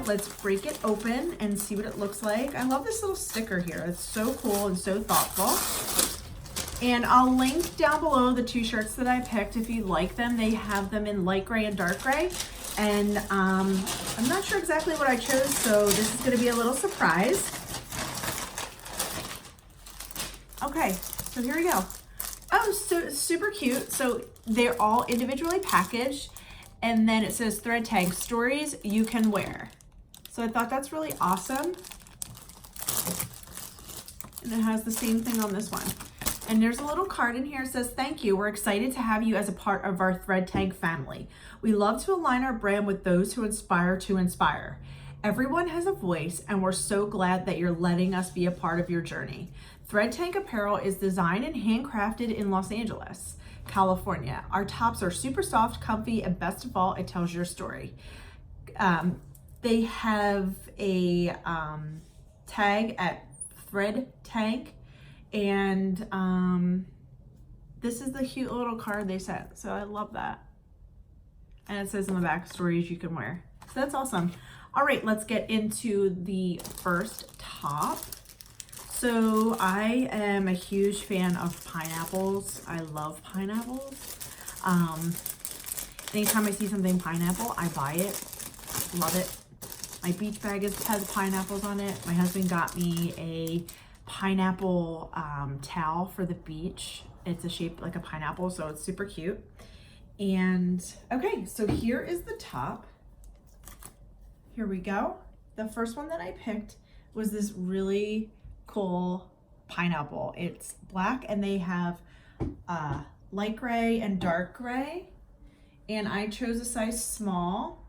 let's break it open and see what it looks like. I love this little sticker here. It's so cool and so thoughtful. And I'll link down below the 2 shirts that I picked if you like them. They have them in light gray and dark gray. And I'm not sure exactly what I chose, so this is gonna be a little surprise. Okay, so here we go. Oh, so super cute. So they're all individually packaged, and then it says threadtank stories you can wear. So I thought that's really awesome. And it has the same thing on this one. And there's a little card in here that says, thank you. We're excited to have you as a part of our threadtank family. We love to align our brand with those who inspire to inspire. Everyone has a voice, and we're so glad that you're letting us be a part of your journey. threadtank apparel is designed and handcrafted in Los Angeles, California. Our tops are super soft, comfy, and best of all, it tells your story. They have a tag at threadtank, and this is the cute little card they sent, so I love that. And it says in the back, stories you can wear. So that's awesome. All right, let's get into the first top. So I am a huge fan of pineapples. I love pineapples. Anytime I see something pineapple, I buy it. Love it. My beach bag has pineapples on it. My husband got me a pineapple towel for the beach. It's a shape like a pineapple, so it's super cute. And okay, so here is the top. Here we go. The first one that I picked was this really cool pineapple. It's black, and they have light gray and dark gray. And I chose a size small.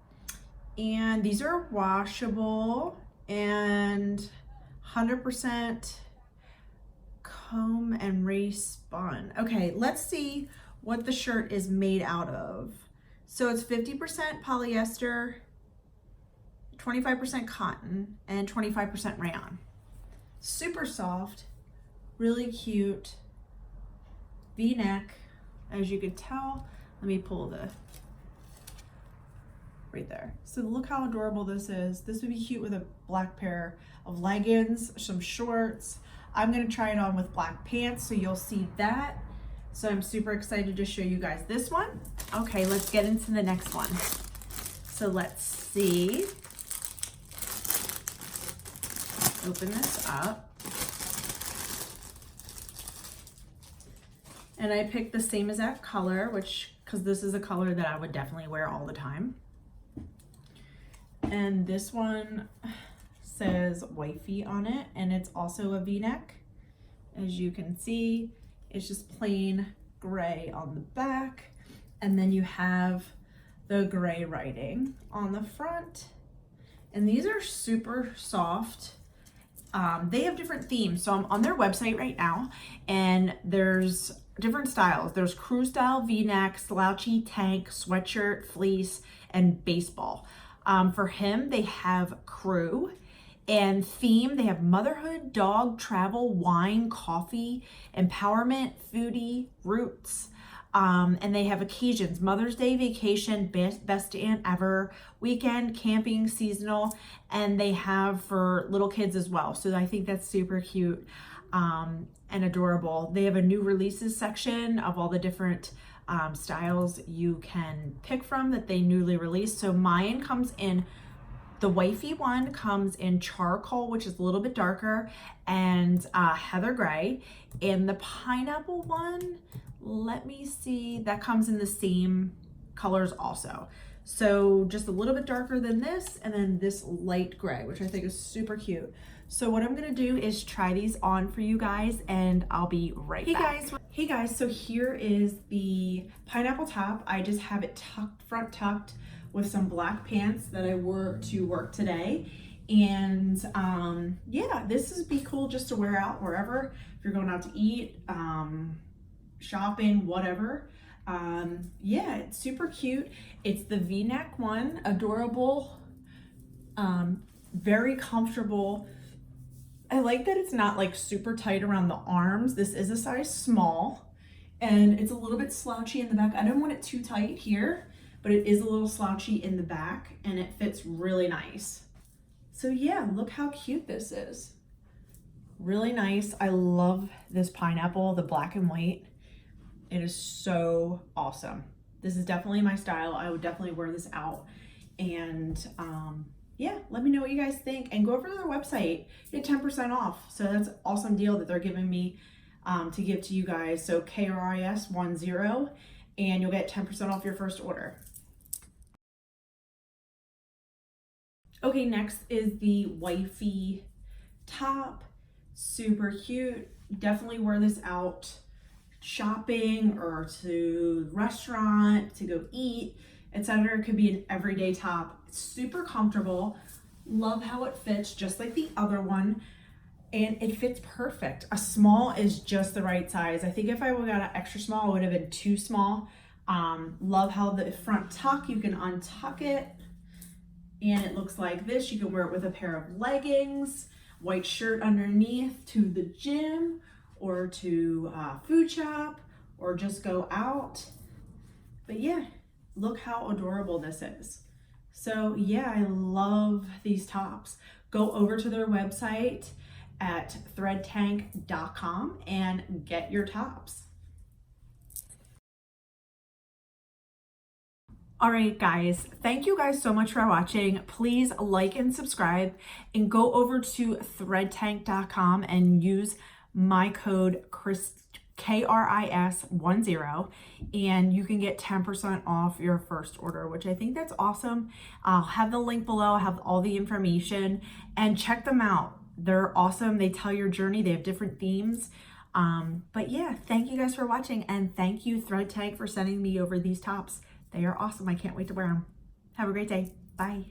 And these are washable and 100% comb and race spun. Okay, let's see what the shirt is made out of. So it's 50% polyester, 25% cotton, and 25% rayon. Super soft, really cute V-neck, as you could tell. Let me pull the right there. So look how adorable this is. This would be cute with a black pair of leggings, some shorts. I'm gonna try it on with black pants, so you'll see that. So I'm super excited to show you guys this one. Okay, let's get into the next one. So let's see. Open this up. And I picked the same exact color, because this is a color that I would definitely wear all the time. And this one says Wavy on it, and it's also a V-neck. As you can see, it's just plain gray on the back, and then you have the gray writing on the front. And these are super soft. They have different themes. So I'm on their website right now, and there's different styles. There's crew style, V-neck, slouchy, tank, sweatshirt, fleece, and baseball. For him, they have crew. And theme, they have motherhood, dog, travel, wine, coffee, empowerment, foodie, roots. And they have occasions: Mother's Day, vacation, best aunt ever, weekend, camping, seasonal, and they have for little kids as well. So I think that's super cute and adorable. They have a new releases section of all the different styles you can pick from that they newly released. So mine comes in, the wifey one comes in charcoal, which is a little bit darker, and heather gray. And the pineapple one, let me see, that comes in the same colors also. So just a little bit darker than this, and then this light gray, which I think is super cute. So what I'm gonna do is try these on for you guys, and I'll be right back. Hey guys, so here is the pineapple top. I just have it tucked, front tucked, with some black pants that I wore to work today. And yeah, this would be cool just to wear out wherever, if you're going out to eat, shopping, whatever. Yeah, it's super cute. It's the V-neck one, adorable, very comfortable. I like that it's not like super tight around the arms. This is a size small, and it's a little bit slouchy in the back. I don't want it too tight here, but it is a little slouchy in the back, and it fits really nice. So yeah, look how cute this is. Really nice. I love this pineapple, the black and white. It is so awesome. This is definitely my style. I would definitely wear this out. And yeah, let me know what you guys think, and go over to their website, get 10% off. So that's an awesome deal that they're giving me to give to you guys. So KRIS10, and you'll get 10% off your first order. Okay, next is the Wavy top. Super cute. Definitely wear this out shopping or to restaurant, to go eat, etc. It could be an everyday top. It's super comfortable. Love how it fits just like the other one, and it fits perfect. A small is just the right size. I think if I would have got an extra small, it would have been too small. Love how the front tuck, you can untuck it and it looks like this. You can wear it with a pair of leggings, white shirt underneath to the gym or to food shop, or just go out. But yeah, look how adorable this is. So yeah, I love these tops. Go over to their website at threadtank.com and get your tops. All right, guys, thank you guys so much for watching. Please like and subscribe, and go over to threadtank.com and use my code KRIS10, and you can get 10% off your first order, which I think that's awesome. I'll have the link below. I'll have all the information, and check them out. They're awesome. They tell your journey. They have different themes. But yeah, thank you guys for watching, and thank you threadtank for sending me over these tops. They are awesome. I can't wait to wear them. Have a great day. Bye.